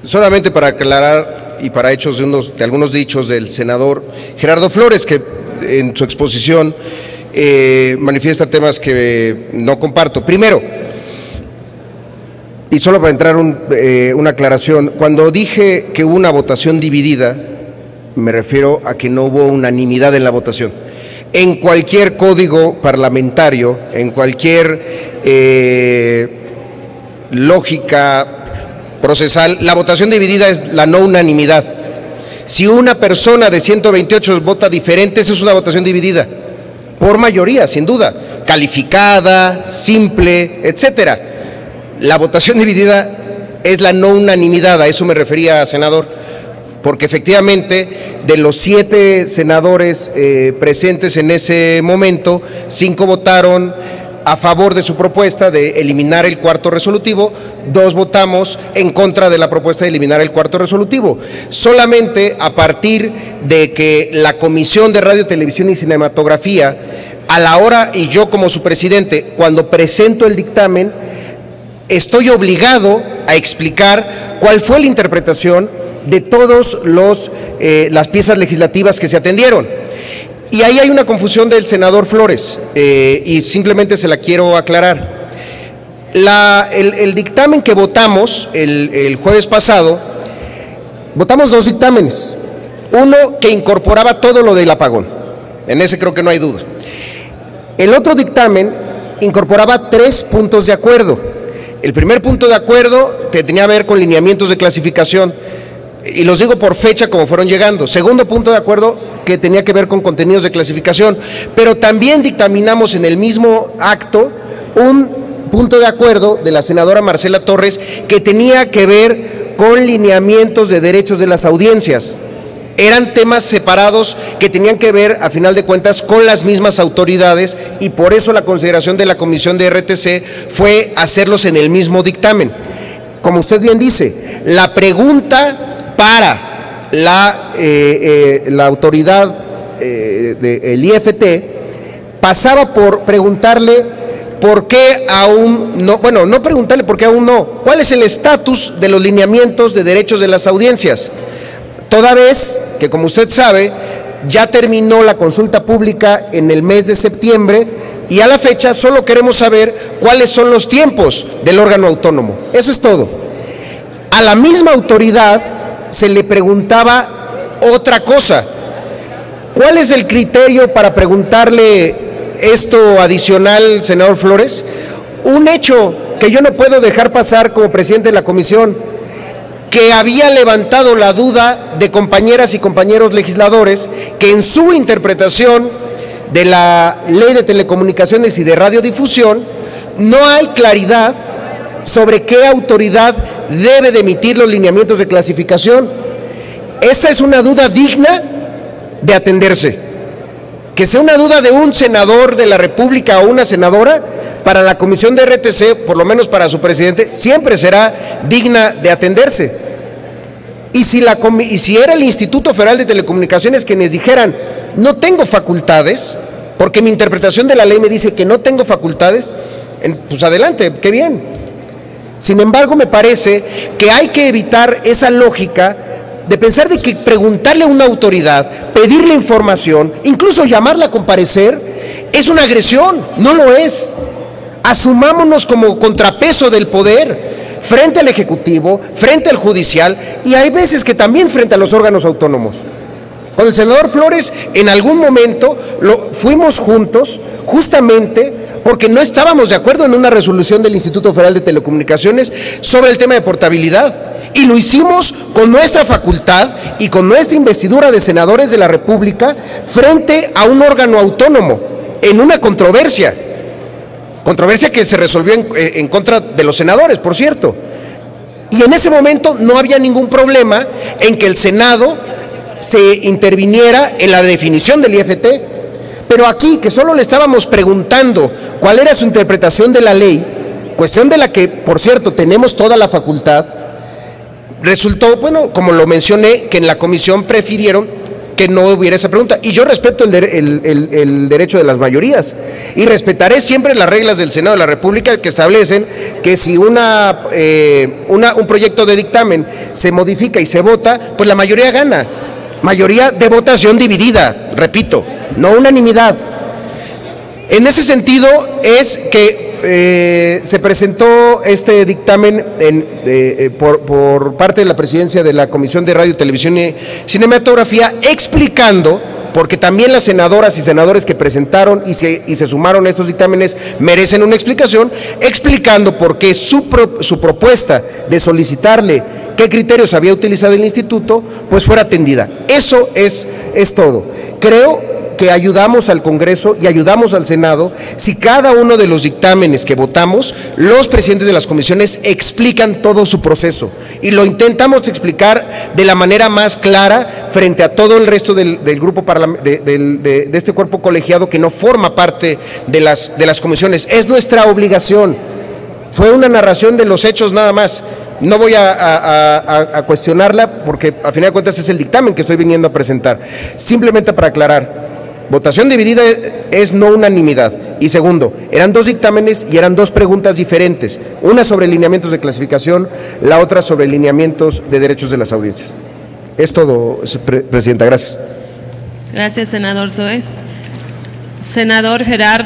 Solamente para aclarar y para hechos de algunos dichos del senador Gerardo Flores, que en su exposición manifiesta temas que no comparto. Primero, y solo para entrar una aclaración, cuando dije que hubo una votación dividida, me refiero a que no hubo unanimidad en la votación. En cualquier código parlamentario, en cualquier lógica procesal, la votación dividida es la no unanimidad. Si una persona de 128 vota diferente, esa es una votación dividida, por mayoría, sin duda, calificada, simple, etcétera. La votación dividida es la no unanimidad, a eso me refería, senador, porque efectivamente de los 7 senadores presentes en ese momento, 5 votaron a favor de su propuesta de eliminar el cuarto resolutivo, 2 votamos en contra de la propuesta de eliminar el cuarto resolutivo. Solamente a partir de que la Comisión de Radio, Televisión y Cinematografía, a la hora, y yo como su presidente, cuando presento el dictamen, estoy obligado a explicar cuál fue la interpretación de todas las piezas legislativas que se atendieron. Y ahí hay una confusión del senador Flores, y simplemente se la quiero aclarar. El dictamen que votamos el jueves pasado, votamos 2 dictámenes. Uno que incorporaba todo lo del apagón, en ese creo que no hay duda. El otro dictamen incorporaba 3 puntos de acuerdo. El primer punto de acuerdo que tenía que ver con lineamientos de clasificación, y los digo por fecha como fueron llegando. Segundo punto de acuerdo que tenía que ver con contenidos de clasificación, pero también dictaminamos en el mismo acto un punto de acuerdo de la senadora Marcela Torres que tenía que ver con lineamientos de derechos de las audiencias. Eran temas separados que tenían que ver, a final de cuentas, con las mismas autoridades, y por eso la consideración de la Comisión de RTC fue hacerlos en el mismo dictamen. Como usted bien dice, la pregunta para la autoridad del IFT pasaba por preguntarle por qué aún no, bueno, no preguntarle por qué aún no, cuál es el estatus de los lineamientos de derechos de las audiencias, toda vez que, como usted sabe, ya terminó la consulta pública en el mes de septiembre y a la fecha solo queremos saber cuáles son los tiempos del órgano autónomo. Eso es todo. A la misma autoridad se le preguntaba otra cosa. ¿Cuál es el criterio para preguntarle esto adicional, senador Flores? Un hecho que yo no puedo dejar pasar como presidente de la comisión, que había levantado la duda de compañeras y compañeros legisladores que en su interpretación de la Ley de Telecomunicaciones y de Radiodifusión no hay claridad sobre qué autoridad debe de emitir los lineamientos de clasificación. Esa es una duda digna de atenderse. Que sea una duda de un senador de la República o una senadora, para la Comisión de RTC, por lo menos para su presidente, siempre será digna de atenderse. Y si era el Instituto Federal de Telecomunicaciones quienes dijeran, no tengo facultades, porque mi interpretación de la ley me dice que no tengo facultades, pues adelante, qué bien. Sin embargo, me parece que hay que evitar esa lógica de pensar de que preguntarle a una autoridad, pedirle información, incluso llamarla a comparecer, es una agresión. No lo es. Asumámonos como contrapeso del poder frente al Ejecutivo, frente al Judicial, y hay veces que también frente a los órganos autónomos. Con el senador Flores, en algún momento fuimos juntos, justamente porque no estábamos de acuerdo en una resolución del Instituto Federal de Telecomunicaciones sobre el tema de portabilidad, y lo hicimos con nuestra facultad y con nuestra investidura de senadores de la República frente a un órgano autónomo, en una controversia que se resolvió en contra de los senadores, por cierto. Y en ese momento no había ningún problema en que el Senado se interviniera en la definición del IFT. Pero aquí, que solo le estábamos preguntando cuál era su interpretación de la ley, cuestión de la que, por cierto, tenemos toda la facultad, resultó, bueno, como lo mencioné, que en la comisión prefirieron que no hubiera esa pregunta. Y yo respeto el derecho de las mayorías y respetaré siempre las reglas del Senado de la República que establecen que si un proyecto de dictamen se modifica y se vota, pues la mayoría gana. Mayoría de votación dividida, repito, no unanimidad. En ese sentido es que se presentó este dictamen por parte de la presidencia de la Comisión de Radio, Televisión y Cinematografía, explicando, porque también las senadoras y senadores que presentaron y se sumaron a estos dictámenes merecen una explicación, explicando por qué su propuesta de solicitarle qué criterios había utilizado el instituto, pues fuera atendida. Eso es todo. Creo que ayudamos al Congreso y ayudamos al Senado si cada uno de los dictámenes que votamos, los presidentes de las comisiones explican todo su proceso y lo intentamos explicar de la manera más clara frente a todo el resto del grupo de este cuerpo colegiado que no forma parte de las comisiones. Es nuestra obligación. Fue una narración de los hechos nada más. No voy a cuestionarla porque a final de cuentas es el dictamen que estoy viniendo a presentar. Simplemente para aclarar, votación dividida es no unanimidad. Y segundo, eran dos dictámenes y eran dos preguntas diferentes. Una sobre lineamientos de clasificación, la otra sobre lineamientos de derechos de las audiencias. Es todo, Presidenta. Gracias. Gracias, senador Zoe. Senador Gerardo.